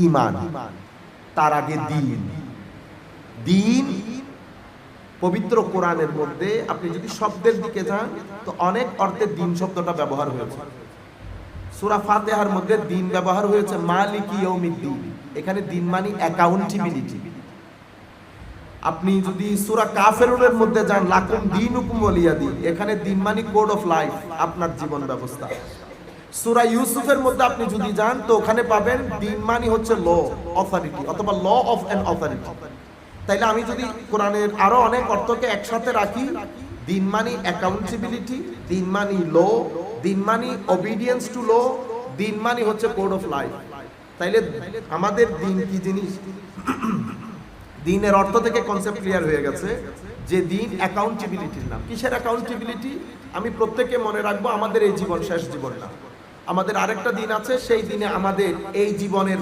ঈমান, তার আগে দ্বীন। দ্বীন পবিত্র কোরআনের মধ্যে আপনি যদি শব্দের দিকে যান তো অনেক অর্থে দ্বীন শব্দটা ব্যবহার হয়েছে। সূরা ফাতিহার মধ্যে দ্বীন ব্যবহার হয়েছে মালিকি ইয়াউমিদ্দিন, এখানে দ্বীন মানে অ্যাকাউন্টেবিলিটি। আপনি যদি সূরা কাফিরুনের মধ্যে যান লাকুম দীনুকুম ওয়ালিয়া দ্বীন, এখানে দ্বীন মানে কোড অফ লাইফ, আপনার জীবন ব্যবস্থা। সূরা ইউসুফের মধ্যে আপনি যদি যান তো ওখানে পাবেন দ্বীন মানে হচ্ছে ল, অথরিটি অথবা ল অফ অ্যান অথরিটি। তাইলে আমি যদি কোরআনের আরো অনেক অর্থকে একসাথে রাখি, দ্বীন মানে অ্যাকাউন্টেবিলিটি, দ্বীন মানে ল, দ্বীন মানে ওবিডিয়েন্স টু ল, দ্বীন মানে হচ্ছে কোড অফ লাইফ। তাইলে আমাদের দ্বীন কি জিনিস? দ্বীনের অর্থ থেকে কনসেপ্ট ক্লিয়ার হয়ে গেছে যে দ্বীন অ্যাকাউন্টেবিলিটির নাম। কিসের অ্যাকাউন্টেবিলিটি? আমি প্রত্যেকে মনে রাখবো আমাদের এই জীবন শেষ জীবন না, আমাদের আরেকটা দিন আছে, সেই দিনে আমাদের এই জীবনের